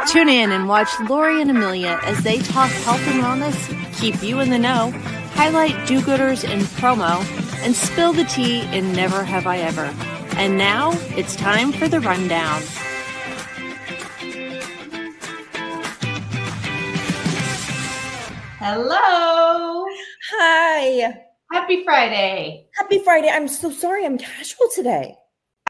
Tune in and watch Lori and Amelia as they talk health and wellness, keep you in the know, highlight do-gooders in promo, and spill the tea in Never Have I Ever. And now it's time for the rundown. Hello. Hi. Happy Friday. Happy Friday. I'm so sorry I'm casual today.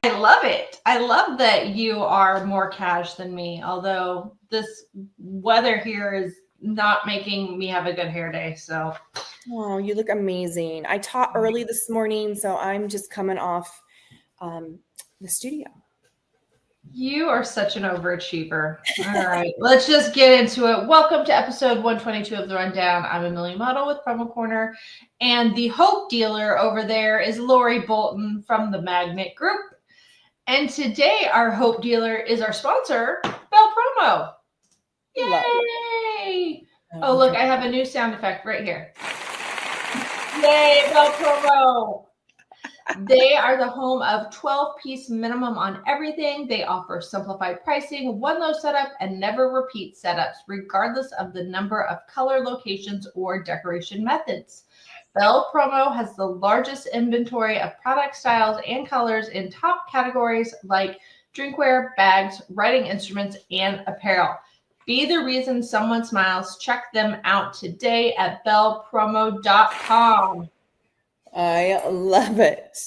I love it. I love that you are more cash than me, although this weather here is not making me have a good hair day. So, oh, you look amazing. I taught early this morning, so I'm just coming off the studio. You are such an overachiever. All right, let's just get into it. Welcome to episode 122 of The Rundown. I'm Amelia and Madl with Promo Corner, and the Hope dealer over there is Lori Bolton from the Magnet Group. And today our Hope dealer is our sponsor, Bel Promo. Yay! Oh, look, I have a new sound effect right here. Yay, Bel Promo! They are the home of 12-piece minimum on everything. They offer simplified pricing, one low setup, and never repeat setups, regardless of the number of color locations or decoration methods. Bel Promo has the largest inventory of product styles and colors in top categories like drinkware, bags, writing instruments, and apparel. Be the reason someone smiles. Check them out today at belpromo.com. I love it.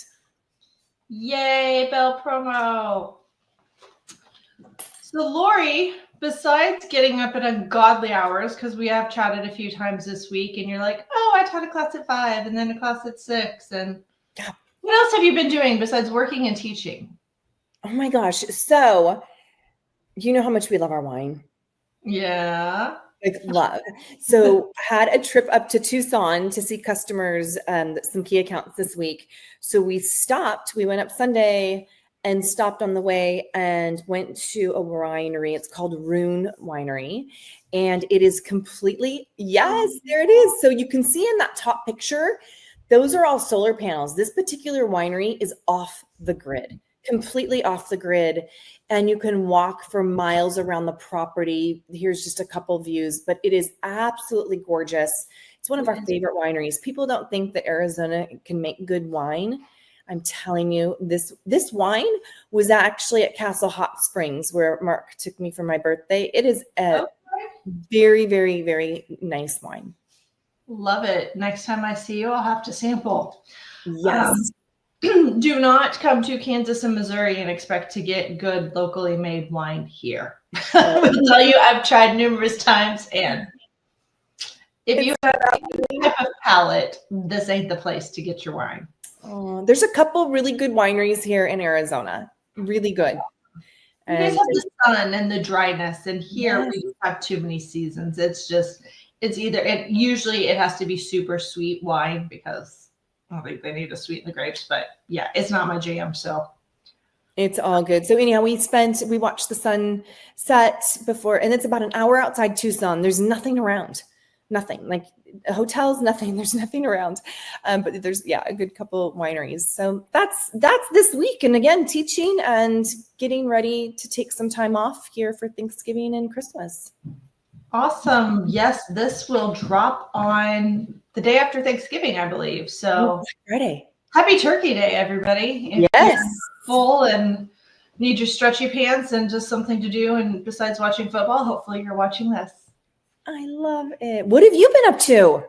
Yay, Bel Promo. So Lori, besides getting up at ungodly hours, because we have chatted a few times this week, and you're like, oh, I taught a class at 5 and then a class at 6. And what else have you been doing besides working and teaching? Oh my gosh. So, you know how much we love our wine. Yeah. Like love. So had a trip up to Tucson to see customers, some key accounts this week. So we went up Sunday and stopped on the way and went to a winery. It's called Rune Winery. And it is completely, yes, there it is. So you can see in that top picture, those are all solar panels. This particular winery is off the grid, completely off the grid. And you can walk for miles around the property. Here's just a couple views, but it is absolutely gorgeous. It's one of our favorite wineries. People don't think that Arizona can make good wine. I'm telling you, this wine was actually at Castle Hot Springs where Mark took me for my birthday. It is a very, very, very nice wine. Love it. Next time I see you, I'll have to sample. Yes. Do not come to Kansas and Missouri and expect to get good locally made wine here. I will tell you, I've tried numerous times, and if you have any type of palate, this ain't the place to get your wine. There's a couple really good wineries here in Arizona. Really good. You guys have the sun and the dryness, and here we have too many seasons. Usually it has to be super sweet wine because I don't think they need to sweeten the grapes, but yeah, it's not my jam. So it's all good. So anyhow, we watched the sun set before, and it's about an hour outside Tucson. There's nothing around, nothing like hotels, nothing. There's nothing around. But there's a good couple wineries. So that's this week. And again, teaching and getting ready to take some time off here for Thanksgiving and Christmas. Awesome. Yes, this will drop on the day after Thanksgiving, I believe. So Friday. Happy Turkey Day, everybody. If yes. You're full and need your stretchy pants and just something to do, and besides watching football, hopefully you're watching this. I love it. What have you been up to?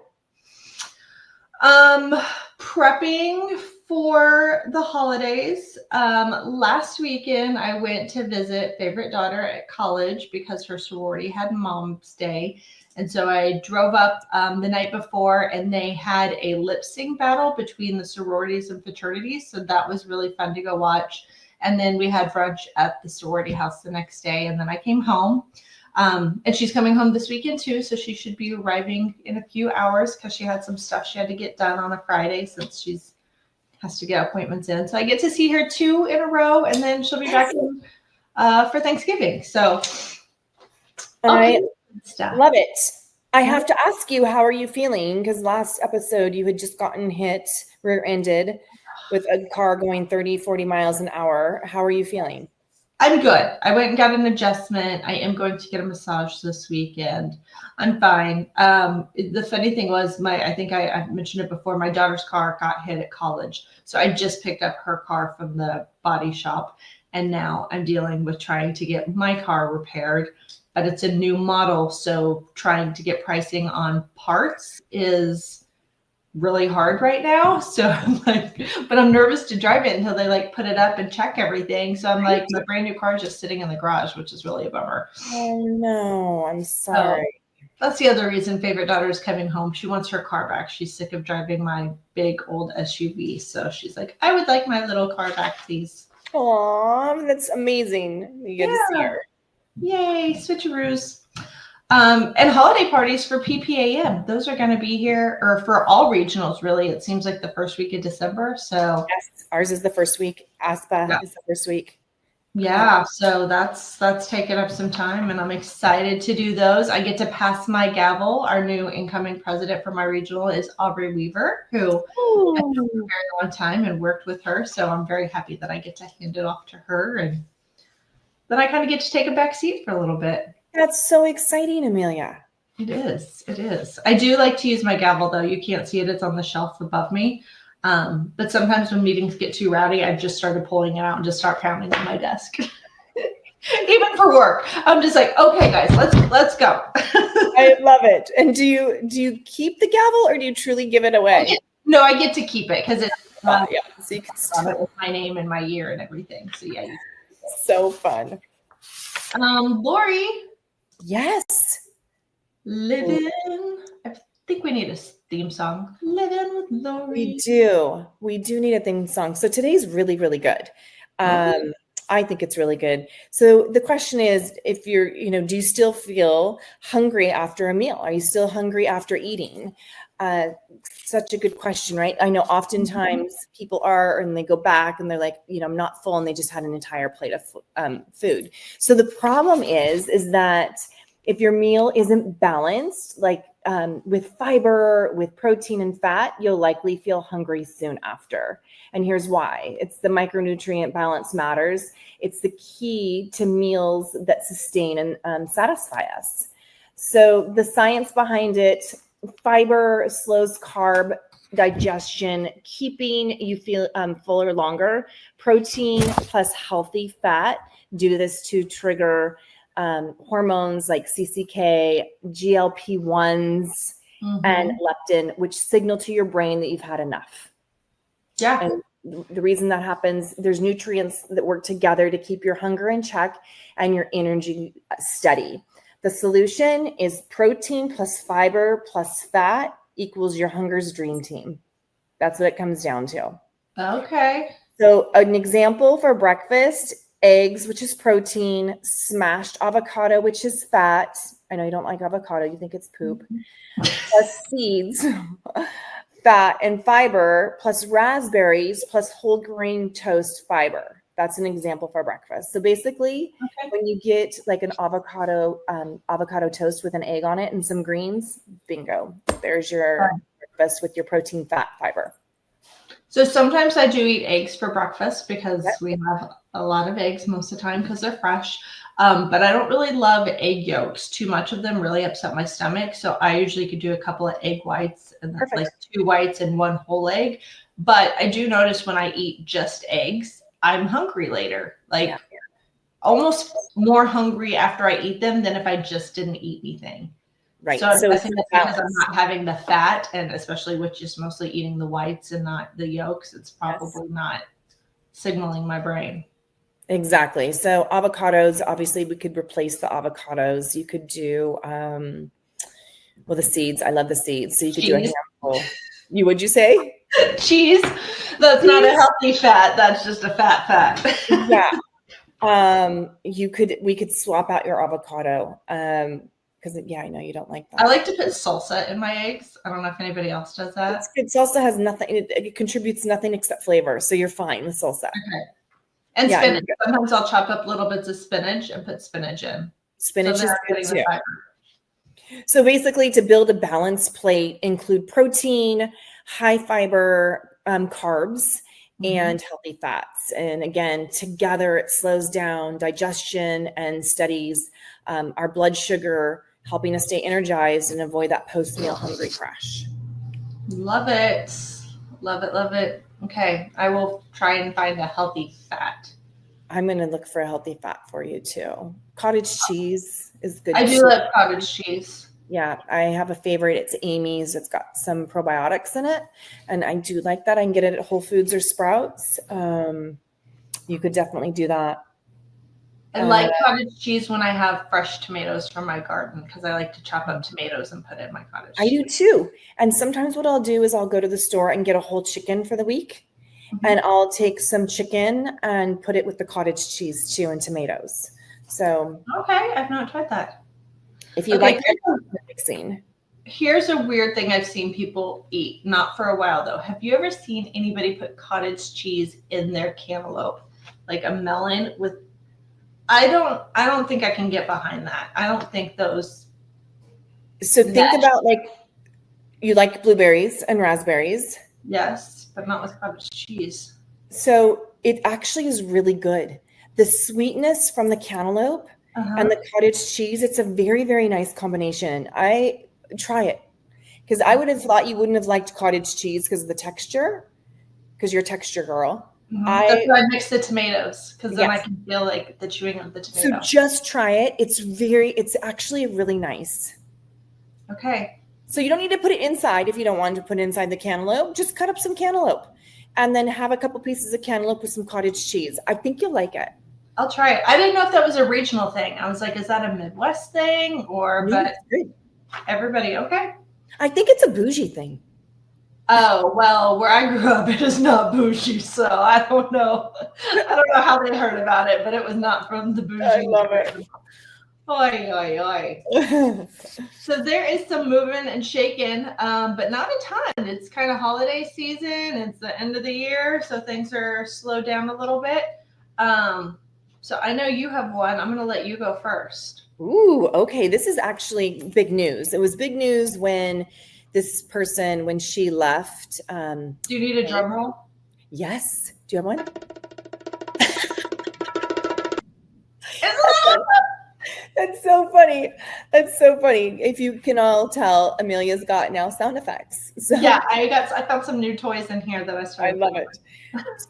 Prepping for the holidays. Last weekend, I went to visit favorite daughter at college because her sorority had Mom's Day. And so I drove up the night before, and they had a lip sync battle between the sororities and fraternities. So that was really fun to go watch. And then we had brunch at the sorority house the next day. And then I came home. And she's coming home this weekend too. So she should be arriving in a few hours because she had some stuff she had to get done on a Friday since she's has to get appointments in. So I get to see her 2 in a row, and then she'll be back in for Thanksgiving. So I love it. I have to ask you, how are you feeling? Because last episode you had just gotten hit rear-ended with a car going 30, 40 miles an hour. How are you feeling? I'm good. I went and got an adjustment. I am going to get a massage this weekend. I'm fine. The funny thing was I think I mentioned it before, my daughter's car got hit at college. So I just picked up her car from the body shop. And now I'm dealing with trying to get my car repaired, but it's a new model. So trying to get pricing on parts is really hard right now. So I'm like, but I'm nervous to drive it until they like put it up and check everything. So I'm like, my brand new car is just sitting in the garage, which is really a bummer. Oh no, I'm So sorry. that's the other reason favorite daughter is coming home. She wants her car back. She's sick of driving my big old SUV. So she's like, I would like my little car back, please. Aw, that's amazing. You get to see her. Yay, switcheroos. And holiday parties for PPAM. Those are going to be here, or for all regionals, really. It seems like the first week of December. So Yes, ours is the first week. ASPA is the first week. yeah, so that's taken up some time, and I'm excited to do those. I get to pass my gavel. Our new incoming president for my regional is Aubrey Weaver, who I've known for a very long time and worked with her. So I'm very happy that I get to hand it off to her, and then I kind of get to take a back seat for a little bit. That's so exciting, Amelia. It is. It is. I do like to use my gavel, though. You can't see it. It's on the shelf above me. But sometimes when meetings get too rowdy, I've just started pulling it out and just start pounding on my desk. Even for work, I'm just like, okay, guys, let's go. I love it. And do you keep the gavel or do you truly give it away? No, I get to keep it because it's yeah. So you can on it with my name and my year and everything. So yeah, so fun. Lori. Yes. Living. I think we need a theme song. Living with Lori. We do need a theme song. So today's really, really good. I think it's really good. So the question is, if you're, do you still feel hungry after a meal? Are you still hungry after eating? Such a good question, right? I know oftentimes people are, and they go back and they're like, I'm not full, and they just had an entire plate of food. So the problem is that if your meal isn't balanced, like with fiber, with protein and fat, you'll likely feel hungry soon after. And here's why. It's the micronutrient balance matters. It's the key to meals that sustain and satisfy us. So the science behind it, fiber slows carb digestion, keeping you feel fuller longer. Protein plus healthy fat do this to trigger hormones like CCK, GLP-1s, and leptin, which signal to your brain that you've had enough. Yeah. And the reason that happens, there's nutrients that work together to keep your hunger in check and your energy steady. The solution is protein plus fiber plus fat equals your hunger's dream team. That's what it comes down to. Okay. So an example for breakfast: eggs, which is protein, smashed avocado, which is fat. I know you don't like avocado, you think it's poop. Plus seeds, fat and fiber, plus raspberries, plus whole grain toast fiber. That's an example for breakfast. So basically, when you get like an avocado toast with an egg on it and some greens, bingo. There's your breakfast with your protein, fat, fiber. So sometimes I do eat eggs for breakfast because we have a lot of eggs most of the time because they're fresh. But I don't really love egg yolks. Too much of them really upset my stomach. So I usually could do a couple of egg whites and like 2 whites and 1 whole egg. But I do notice when I eat just eggs, I'm hungry later. Like almost more hungry after I eat them than if I just didn't eat anything. Right. So I think that's because I'm not having the fat, and especially with just mostly eating the whites and not the yolks, it's probably not signaling my brain. Exactly. So avocados, obviously we could replace the avocados. You could do, the seeds. I love the seeds. So you could do a handful. Would you say? Cheese. That's not a healthy fat. That's just a fat. Yeah. We could swap out your avocado. Because I know you don't like that. I like to put salsa in my eggs. I don't know if anybody else does that. It's good. Salsa has nothing. It contributes nothing except flavor. So you're fine with salsa. Okay. And spinach. Sometimes I'll chop up little bits of spinach and put spinach in. Spinach is good too. So basically, to build a balanced plate, include protein, high fiber carbs, and healthy fats. And again, together it slows down digestion and steadies our blood sugar, helping us stay energized and avoid that post-meal hungry crash. Love it. Love it. Love it. Okay. I will try and find a healthy fat. I'm going to look for a healthy fat for you too. Cottage cheese is good. I do love cottage cheese. Yeah, I have a favorite. It's Amy's. It's got some probiotics in it, and I do like that. I can get it at Whole Foods or Sprouts. You could definitely do that. I like cottage cheese when I have fresh tomatoes from my garden because I like to chop up tomatoes and put in my cottage cheese. I do too. And sometimes what I'll do is I'll go to the store and get a whole chicken for the week, and I'll take some chicken and put it with the cottage cheese too and tomatoes. So okay, I've not tried that. If you like mixing. Here's a weird thing I've seen people eat, not for a while though. Have you ever seen anybody put cottage cheese in their cantaloupe? Like a melon with I don't think I can get behind that. I don't think those. So think about like you like blueberries and raspberries. Yes, but not with cottage cheese. So it actually is really good. The sweetness from the cantaloupe and the cottage cheese, it's a very, very nice combination. I try it because I would have thought you wouldn't have liked cottage cheese because of the texture, because you're a texture girl. That's why I mix the tomatoes because then I can feel like the chewing of the tomato. So just try it. It's actually really nice. Okay. So you don't need to put it inside if you don't want to put it inside the cantaloupe. Just cut up some cantaloupe and then have a couple pieces of cantaloupe with some cottage cheese. I think you'll like it. I'll try it. I didn't know if that was a regional thing. I was like, is that a Midwest thing but everybody okay? I think it's a bougie thing. Oh, well, where I grew up, it is not bougie, so I don't know. I don't know how they heard about it, but it was not from the bougie. I love it. Oi, oi, oi. So there is some moving and shaking, but not a ton. It's kind of holiday season. It's the end of the year, so things are slowed down a little bit. So I know you have one. I'm going to let you go first. Ooh, okay. This is actually big news. It was big news when this person, when she left. Do you need a drum roll? Yes. Do you have one? That's so funny. That's so funny. If you can all tell, Amelia's got now sound effects. So yeah, I found some new toys in here that I started. I love it.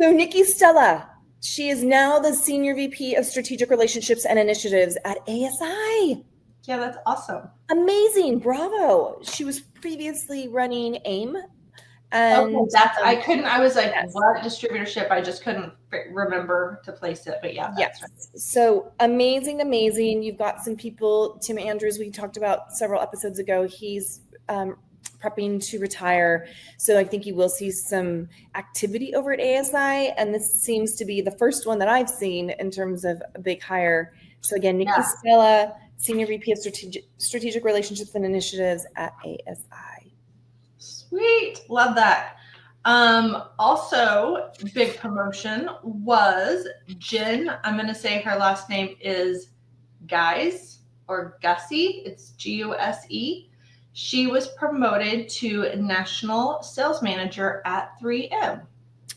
So Nikki Stella, she is now the Senior VP of Strategic Relationships and Initiatives at ASI. Yeah, that's awesome. Amazing. Bravo. She was previously running AIM. And I was like, what distributorship? I just couldn't remember to place it, but yeah. That's right. So amazing. You've got some people, Tim Andrews, we talked about several episodes ago. He's prepping to retire. So I think you will see some activity over at ASI. And this seems to be the first one that I've seen in terms of a big hire. So again, Nikki Stella, Senior VP of Strategic Relationships and Initiatives at ASI. Sweet. Love that. Also, big promotion was Jen. I'm going to say her last name is Guise or Gussie. It's Guse. She was promoted to National Sales Manager at 3M.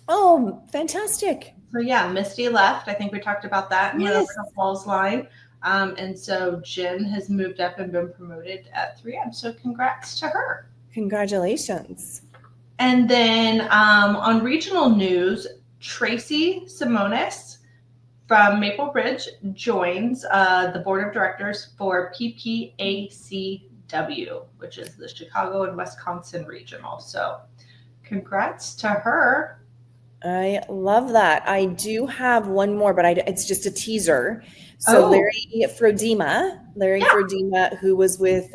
Oh, fantastic. So yeah, Misty left. I think we talked about that in the Falls line. And so Jen has moved up and been promoted at 3M. So congrats to her. Congratulations. And then on regional news, Tracy Simonis from Maple Ridge joins the board of directors for PPACW, which is the Chicago and Wisconsin regional. So congrats to her. I love that. I do have one more, but it's just a teaser. So Larry Frodema, who was with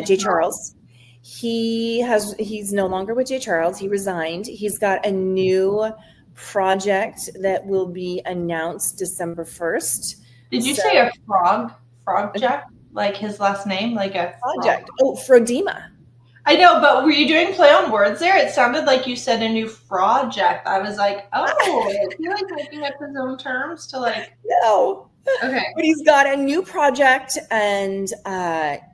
J. Charles. He's no longer with J. Charles. He resigned. He's got a new project that will be announced December 1st. Did you say a frog jack? Like his last name? Like a project. Oh, Frodema. I know, but were you doing play on words there? It sounded like you said a new project. I was like, is he like making up his own terms to like? No. Okay. But he's got a new project and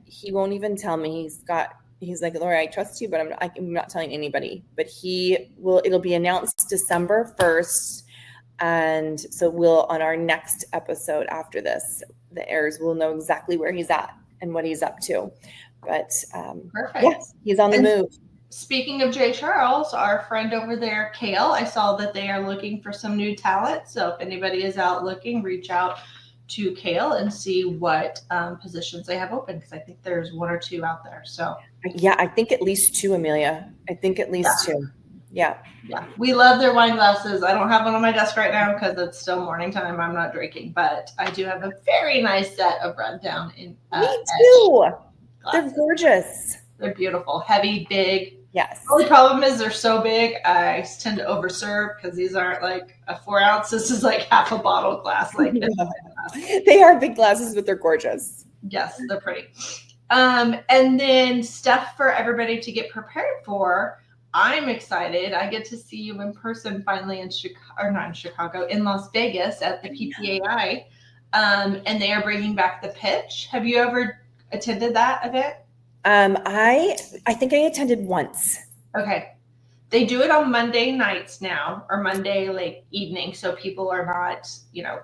he won't even tell me. He's got he's like, Lori, I trust you, but I'm not telling anybody. But it'll be announced December 1st. And so on our next episode after this, the airs, we'll know exactly where he's at and what he's up to. But Perfect. yes, he's on the move. Speaking of Jay Charles, our friend over there, Kale, I saw that they are looking for some new talent. So if anybody is out looking, reach out to Kale and see what positions they have open, because I think there's 1 or 2 out there. So yeah, I think at least 2, Amelia. I think at least 2. Yeah. Yeah. We love their wine glasses. I don't have one on my desk right now because it's still morning time. I'm not drinking, but I do have a very nice set of rundown in Me too. Glasses. They're gorgeous. They're beautiful, heavy, big. Yes. The only problem is they're so big. I tend to overserve because these aren't like a 4 ounce. This is like half a bottle glass. Like they are big glasses, but they're gorgeous. Yes, they're pretty. And then stuff for everybody to get prepared for. I'm excited. I get to see you in person finally in in Las Vegas at the PPAI. And they are bringing back the pitch. Have you ever attended that event? I think I attended once. Okay. They do it on Monday nights now, or Monday late evening, so people are not,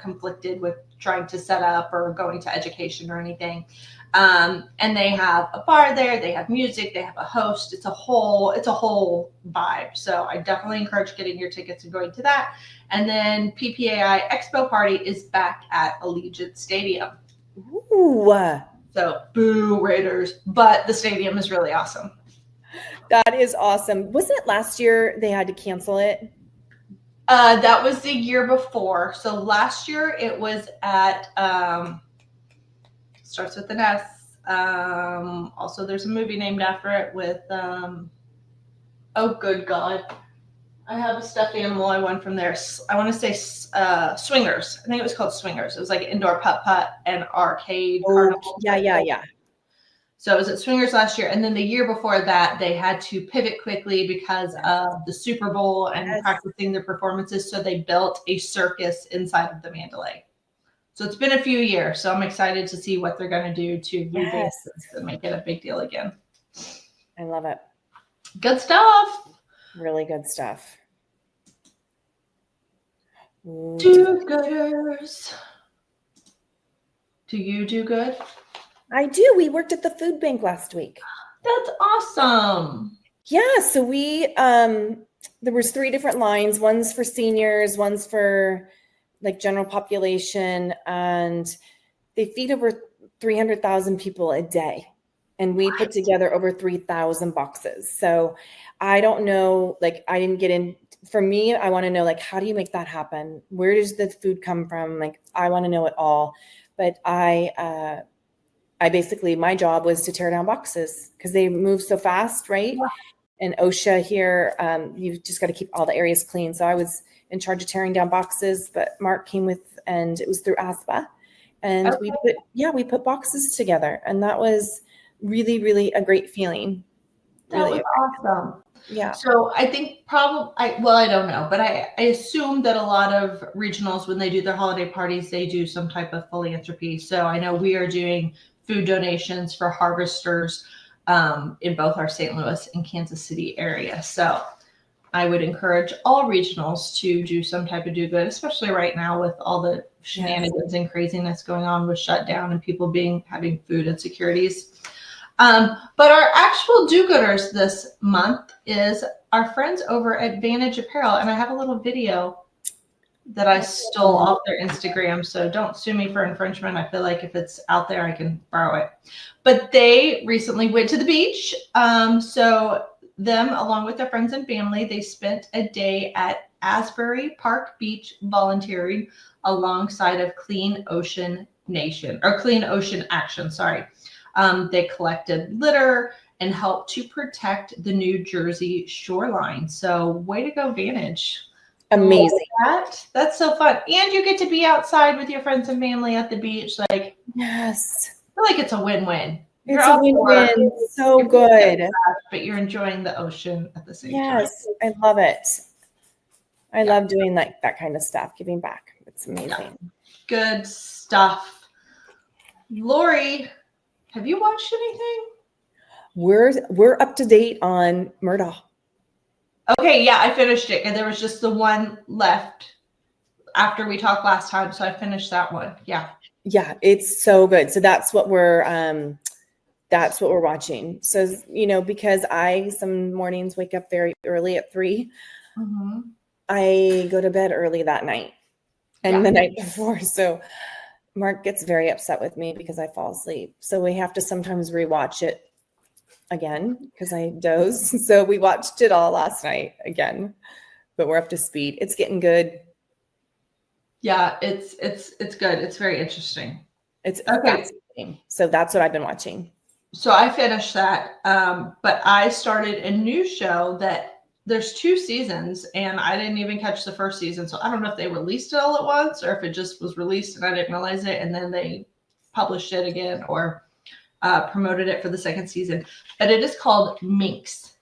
conflicted with trying to set up or going to education or anything. And they have a bar there, they have music, they have a host. It's a whole vibe. So I definitely encourage getting your tickets and going to that. And then PPAI Expo Party is back at Allegiant Stadium. Ooh. So boo Raiders, but the stadium is really awesome. That is awesome. Wasn't it last year they had to cancel it? That was the year before. So last year it was at starts with an S. Also, there's a movie named after it with oh good God, I have a stuffed animal I won from there. I want to say Swingers. I think it was called Swingers. It was like indoor putt and arcade. Carnival. Yeah. So it was at Swingers last year. And then the year before that, they had to pivot quickly because of the Super Bowl and practicing their performances. So they built a circus inside of the Mandalay. So it's been a few years. So I'm excited to see what they're going to do to revamp this and make it a big deal again. I love it. Good stuff. Really good stuff. Do-gooders. Do you do good? I do. We worked at the food bank last week. That's awesome. Yeah. So we, there was 3 different lines. One's for seniors, one's for like general population, and they feed over 300,000 people a day. And we put together over 3,000 boxes. So I don't know, like I didn't get in. For me, I want to know, like, how do you make that happen? Where does the food come from? Like, I want to know it all. But I basically, my job was to tear down boxes because they move so fast, right? Yeah. And OSHA here, you've just got to keep all the areas clean. So I was in charge of tearing down boxes, but Mark came with, and it was through ASPA. And we put boxes together. And that was really, really a great feeling. That was awesome. Yeah. So I think I don't know, but I assume that a lot of regionals, when they do their holiday parties, they do some type of philanthropy. So I know we are doing food donations for harvesters in both our St. Louis and Kansas City area. So I would encourage all regionals to do some type of do good, especially right now with all the shenanigans and craziness going on with shutdown and people having food insecurities. But our actual do-gooders this month is our friends over at Vantage Apparel. And I have a little video that I stole off their Instagram. So don't sue me for infringement. I feel like if it's out there, I can borrow it. But they recently went to the beach. So them, along with their friends and family, they spent a day at Asbury Park Beach volunteering alongside of Clean Ocean Action. They collected litter and helped to protect the New Jersey shoreline. So way to go, Vantage. Amazing. That's so fun. And you get to be outside with your friends and family at the beach. Like, yes. I feel like it's a win-win. It's a win-win. So good. But you're enjoying the ocean at the same time. Yes, I love it. I love doing that kind of stuff, giving back. It's amazing. Yeah. Good stuff. Lori, have you watched anything? We're up to date on Murdaugh. Okay, yeah, I finished it, and there was just the one left after we talked last time, so I finished that one. Yeah. Yeah, it's so good. So that's what we're watching. So, because I some mornings wake up very early at 3, I go to bed early that night and the night before. So Mark gets very upset with me because I fall asleep. So we have to sometimes rewatch it again because I doze. So we watched it all last night again, but we're up to speed. It's getting good. Yeah, it's good. It's very interesting. It's fascinating. So that's what I've been watching. So I finished that, but I started a new show that there's 2 seasons, and I didn't even catch the first season. So I don't know if they released it all at once or if it just was released and I didn't realize it, and then they published it again or promoted it for the second season. But it is called Minx.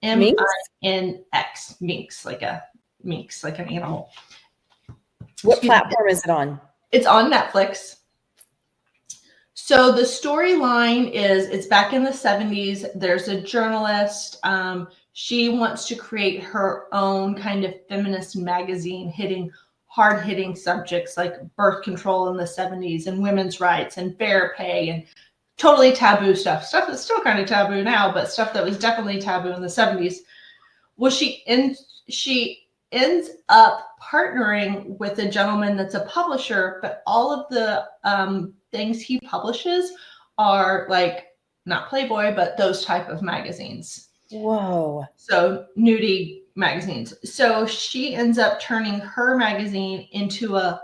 M-I-N-X. Minx, like a minx, like an animal. What platform is it on? It's on Netflix. So the storyline is it's back in the 70s. There's a journalist. She wants to create her own kind of feminist magazine hitting hard-hitting subjects like birth control in the 70s and women's rights and fair pay and totally taboo stuff that's still kind of taboo now, but stuff that was definitely taboo in the 70s. Well, she ends up partnering with a gentleman that's a publisher, but all of the things he publishes are like not Playboy, but those type of magazines. Whoa. So nudie magazines. So she ends up turning her magazine into a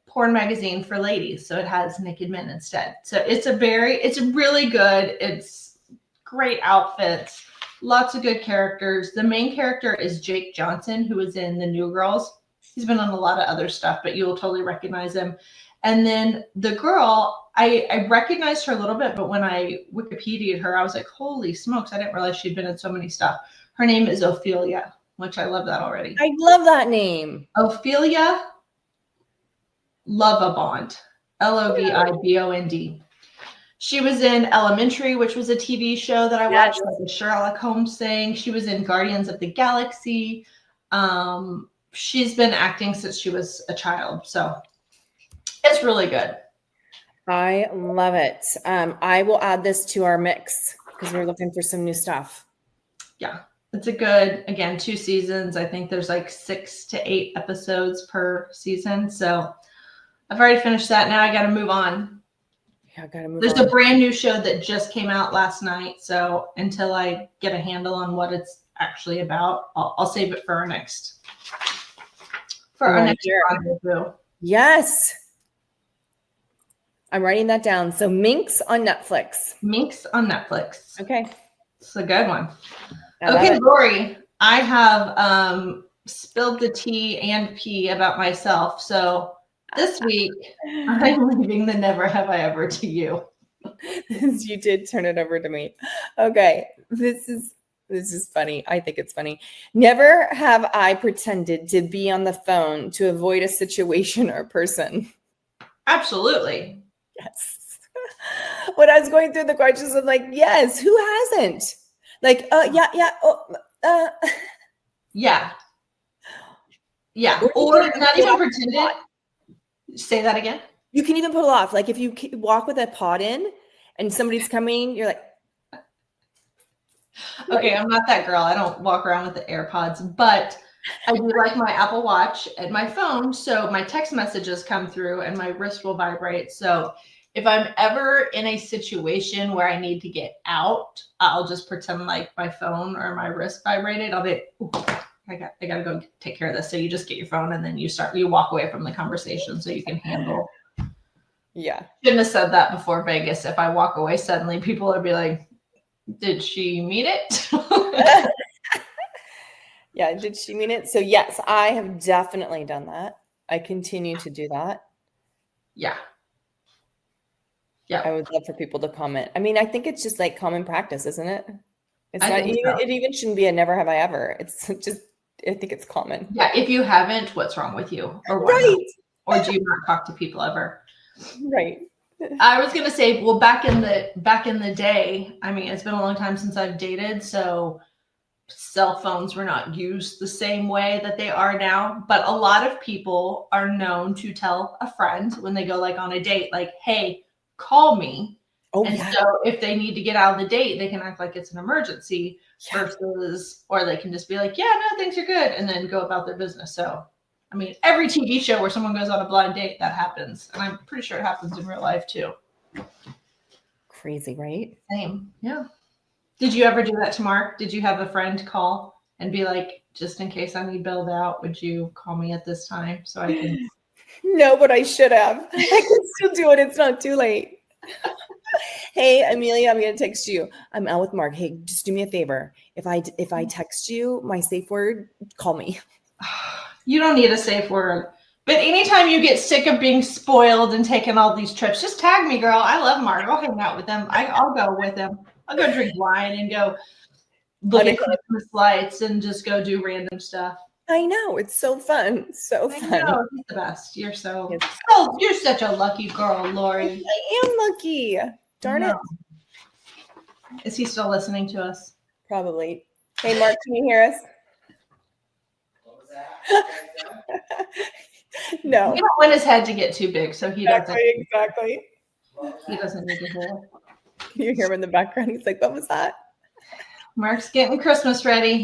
porn magazine for ladies. So it has naked men instead. So it's really good. It's great outfits, lots of good characters. The main character is Jake Johnson, who is in The New Girls. He's been on a lot of other stuff, but you'll totally recognize him. And then the girl, I recognized her a little bit, but when I Wikipedia'd her, I was like, holy smokes, I didn't realize she'd been in so many stuff. Her name is Ophelia, which I love that already. I love that name. Ophelia Lovabond, Lovibond. She was in Elementary, which was a TV show that I watched, like the Sherlock Holmes thing. She was in Guardians of the Galaxy. She's been acting since she was a child, so it's really good. I love it. I will add this to our mix because we're looking for some new stuff. Yeah, it's a good, again, 2 seasons. I think there's like 6 to 8 episodes per season. So I've already finished that. Now I got to move on. Yeah, I got to move on. There's a brand new show that just came out last night. So until I get a handle on what it's actually about, I'll save it for our next rendezvous. Yes. I'm writing that down. So Minx on Netflix. Minx on Netflix. Okay. It's a good one. Okay, Lori, I have spilled the tea and pee about myself. So this week, I'm leaving the never have I ever to you. You did turn it over to me. Okay. This is funny. I think it's funny. Never have I pretended to be on the phone to avoid a situation or person. Absolutely. Yes. When I was going through the questions, I'm like, yes, who hasn't? Like, yeah. Or not even pretended. Say that again. You can even pull it off. Like if you walk with a pod in and somebody's coming, you're like, okay, I'm not that girl. I don't walk around with the AirPods, but I do like my Apple Watch and my phone. So my text messages come through and my wrist will vibrate. So if I'm ever in a situation where I need to get out, I'll just pretend like my phone or my wrist vibrated. I'll be, I gotta go take care of this. So you just get your phone and then you walk away from the conversation so you can handle. Yeah. Shouldn't have said that before Vegas. If I walk away suddenly, people will be like, did she mean it? Yeah, did she mean it? So yes, I have definitely done that. I continue to do that. Yeah. I would love for people to comment. I mean, I think it's just like common practice, isn't it? It's not even, so. It even shouldn't be a never have I ever. It's just, I think it's common. Yeah. If you haven't, what's wrong with you? Or right. Not? Or do you not talk to people ever? Right. I was gonna say, well, back in the day, I mean, it's been a long time since I've dated, so cell phones were not used the same way that they are now. But a lot of people are known to tell a friend when they go like on a date, like, hey, call me. Oh, And yeah. so if they need to get out of the date, they can act like it's an emergency versus, or they can just be like, yeah, no, things are good, and then go about their business. So, I mean, every TV show where someone goes on a blind date, that happens. And I'm pretty sure it happens in real life too. Crazy, right? Same. Yeah. Did you ever do that to Mark? Did you have a friend call and be like, just in case I need bailed out, would you call me at this time so I can? No, but I should have. I can still do it. It's not too late. Hey, Amelia, I'm going to text you. I'm out with Mark. Hey, just do me a favor. If I text you my safe word, call me. You don't need a safe word. But anytime you get sick of being spoiled and taking all these trips, just tag me, girl. I love Mark. I'll hang out with him. I'll go with him. I'll go drink wine and go look at Christmas lights and just go do random stuff. I know. It's so fun. So fun. I know. He's the best. You're you're such a lucky girl, Lori. I am lucky. Darn it. Is he still listening to us? Probably. Hey, Mark, can you hear us? What was that? No. You don't want his head to get too big, so he doesn't. Exactly. He doesn't need to hear it. Can you hear him in the background? He's like, what was that? Mark's getting Christmas ready.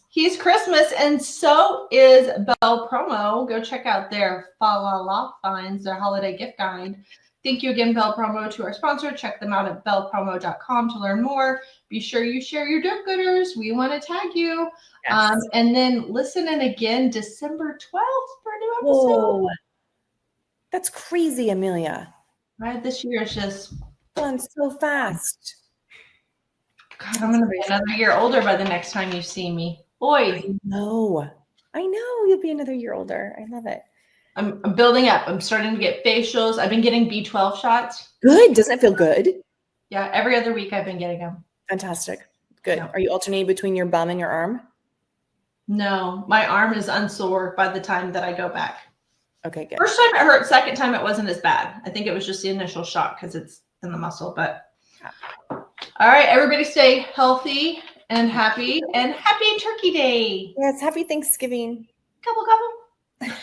He's Christmas, and so is Bel Promo. Go check out their Fa La La finds, their holiday gift guide. Thank you again, Bel Promo, to our sponsor. Check them out at belpromo.com to learn more. Be sure you share your do-gooders. We want to tag you. Yes. And then listen in again December 12th for a new episode. Whoa. That's crazy, Amelia. Right, this year is just Gone so fast. God, I'm gonna be another year older by the next time you see me. Boy. No. I know you'll be another year older. I love it. I'm building up. I'm starting to get facials. I've been getting B12 shots. Good. Doesn't it feel good? Yeah, every other week I've been getting them. Fantastic. Good. Yeah. Are you alternating between your bum and your arm? No, my arm is unsore by the time that I go back. Okay, good. First time it hurt. Second time it wasn't as bad. I think it was just the initial shock because it's in the muscle. But all right, everybody stay healthy and happy Turkey Day. Yes, happy Thanksgiving. Gobble, gobble.